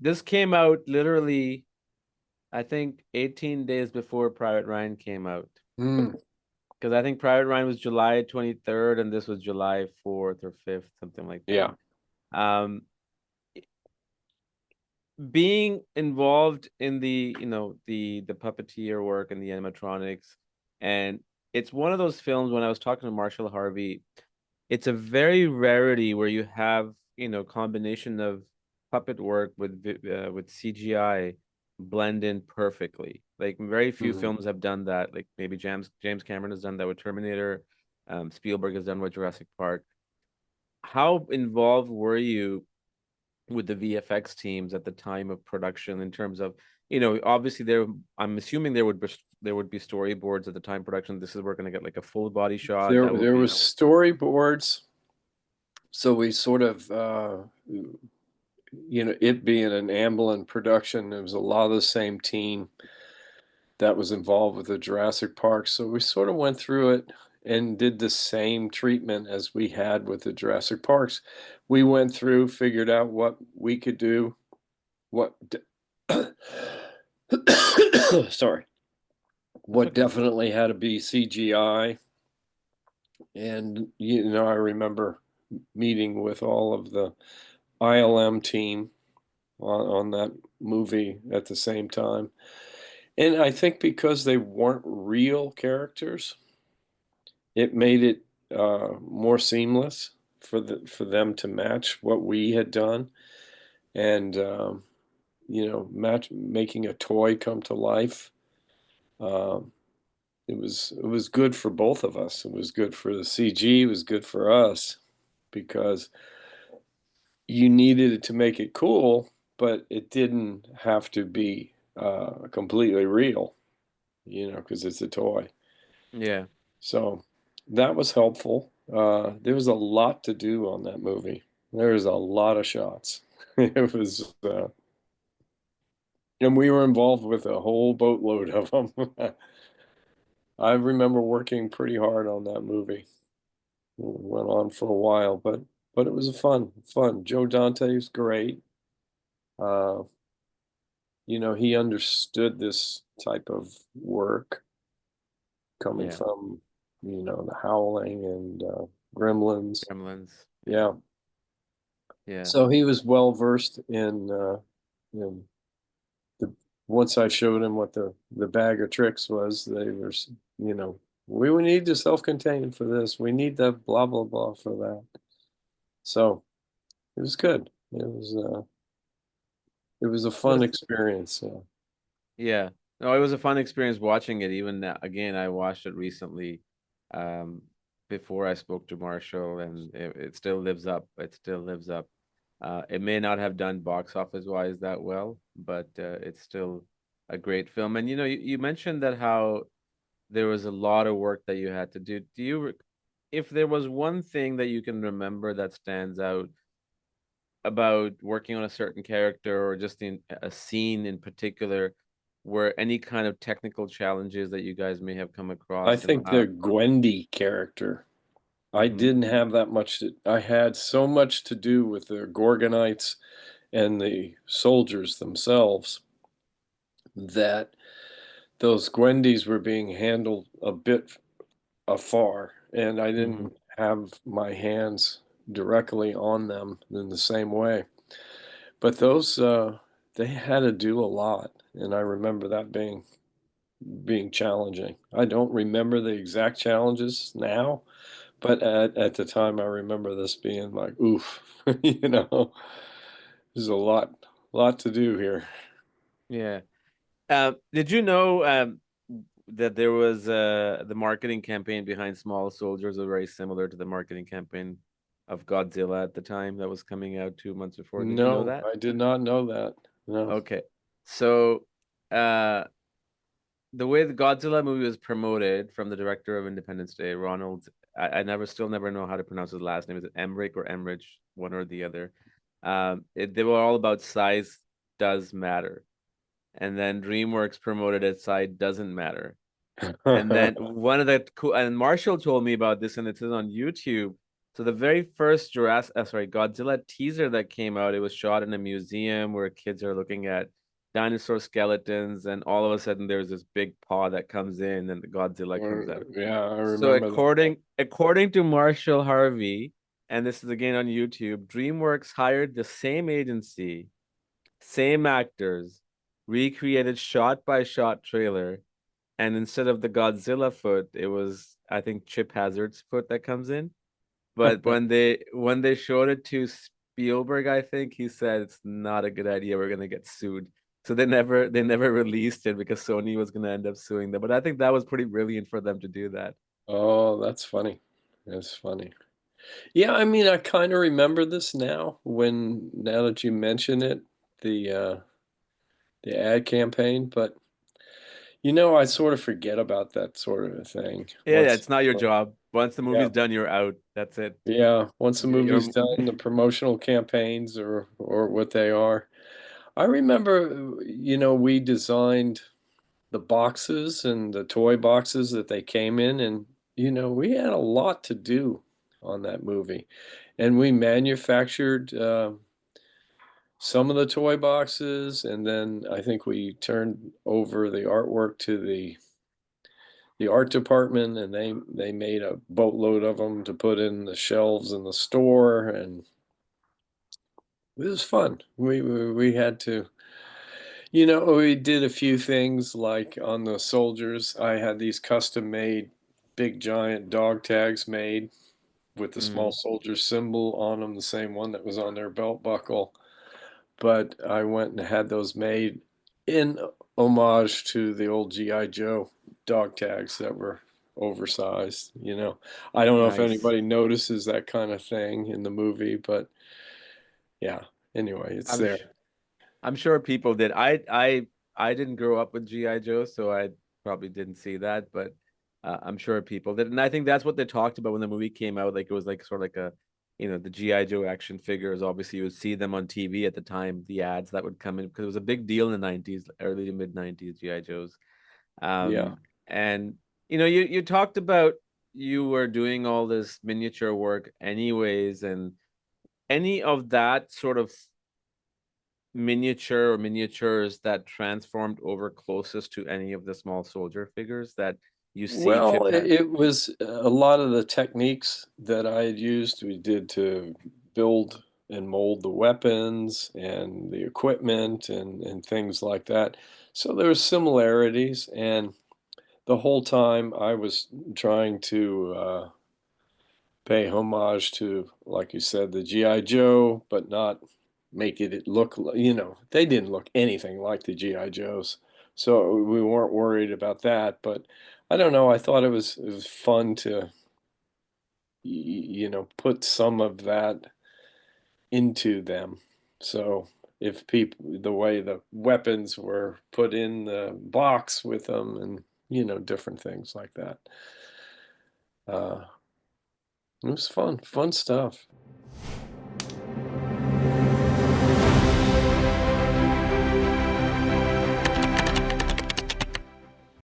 This came out literally, I think, 18 days before Private Ryan came out. Mm, Because I think Private Ryan was July 23rd and this was July 4th or 5th, something like that. yeah. Um, being involved in the, the puppeteer work and the animatronics, and it's one of those films when I was talking to Marshall Harvey, it's a very rarity where you have, combination of puppet work with CGI blend in perfectly. Like very few Mhm. films have done that. Like maybe James Cameron has done that with Terminator. Spielberg has done with Jurassic Park. How involved were you with the VFX teams at the time of production in terms of, obviously I'm assuming there would be storyboards at the time of production. This is we're going to get like a full body shot There that will there be, was storyboards, so we sort of it being an Amblin production, there was a lot of the same team that was involved with the Jurassic Park. So we sort of went through it and did the same treatment as we had with the Jurassic Parks. We went through, figured out what we could do, what sorry, that's what okay. definitely had to be CGI. And I remember meeting with all of the ILM team on that movie at the same time. And I think because they weren't real characters, it made it more seamless for them to match what we had done, and match making a toy come to life. Um, it was good for both of us. It was good for the CG. It was good for us because you needed it to make it cool, but it didn't have to be completely real, because it's a toy. Yeah. So that was helpful. There was a lot to do on that movie. There was a lot of shots. It was, and we were involved with a whole boatload of them. I remember working pretty hard on that movie. It went on for a while, but it was a fun. Joe Dante was great. Uh, he understood this type of work coming Yeah. from, The Howling and Gremlins. Gremlins. Yeah. Yeah. Yeah. So he was well versed in the. Once I showed him what the bag of tricks was, they were, you know, we need to self-contain for this. We need the blah blah blah for that. So it was good. It was a fun Was experience. Yeah. No, it was a fun experience watching it. Even again, I watched it recently, um, before I spoke to Marshall, and it still lives up. It still lives up. It may not have done box office wise that well, but it's still a great film. And you mentioned that how there was a lot of work that you had to do. If there was one thing that you can remember that stands out about working on a certain character or just in a scene in particular, were any kind of technical challenges that you guys may have come I across and think the Gwendy character. I hmm didn't have that much I had so much to do with the Gorgonites and the soldiers themselves that those Gwendys were being handled a bit afar, and I hmm didn't have my hands directly on them in the same way. But those they had to do a lot, and I remember that being challenging. I don't remember the exact challenges now, but at the time I remember this being like, oof, there's a lot to do here. yeah. Did you know that there was the marketing campaign behind Small Soldiers was very similar to the marketing campaign of Godzilla at the time that was coming out 2 months before? Did you know No, that? I did not know that. No. Okay. So uh the way the Godzilla movie was promoted from the director of Independence Day, Ronald, I still never know how to pronounce his last name. Is it Emmerich or Emmerich, one or the other? They were all about size does matter, and then DreamWorks promoted it, size doesn't matter. And then one of the cool, and Marshall told me about this, and it is on YouTube. So the very first Godzilla teaser that came out, it was shot in a museum where kids are looking at dinosaur skeletons, and all of a sudden there's this big paw that comes in and the Godzilla comes out. Yeah, I So remember that. according to Marshall Harvey, and this is again on YouTube, DreamWorks hired the same agency, same actors, recreated shot by shot trailer, and instead of the Godzilla foot, it was I think Chip Hazard's foot that comes in. But when they showed it to Spielberg, I think he said it's not a good idea. We're gonna get sued. So they never released it because Sony was gonna end up suing them. But I think that was pretty brilliant for them to do that. Oh, that's funny. That's funny. Yeah, I mean, I kind of remember this now that you mention it, the uh the ad campaign, but I sort of forget about that sort of a thing Yeah, it's not your job. Once the yeah, movie's done, you're out. That's it. yeah, once the movie's You're done, the promotional campaigns or what they are. I remember, we designed the boxes and the toy boxes that they came in, and we had a lot to do on that movie, and we manufactured some of the toy boxes, and then I think we turned over the artwork to the art department, and they made a boatload of them to put in the shelves in the store, and it was fun. We had to, we did a few things like on the soldiers. I had these custom made big giant dog tags made with the small mm, soldier symbol on them, the same one that was on their belt buckle. But I went and had those made in homage to the old GI Joe dog tags that were oversized. I don't know if nice. anybody notices that kind of thing in the movie, but yeah. Anyway, it's I'm there. sh I'm sure people did. I didn't grow up with G.I. Joe, so I probably didn't see that, but I'm sure people did. And I think that's what they talked about when the movie came out. Like it was like sort of like the G.I. Joe action figures. Obviously, you would see them on TV at the time, the ads that would come in because it was a big deal in the 90s, early to mid 90s, G.I. Joes. Yeah. And you talked about you were doing all this miniature work anyways, and any of that sort of miniature or miniatures that transformed over closest to any of the small soldier figures that you see Well, Chip had? it was a lot of the techniques that I had used, we did to build and mold the weapons and the equipment and things like that. So there were similarities, and the whole time I was trying to pay homage to, like you said, the GI Joe, but not make it look. They didn't look anything like the GI Joes, so we weren't worried about that. But I don't know. I thought it was fun to put some of that into them. So if people, the way the weapons were put in the box with them, and different things like that. Uh, it was fun stuff.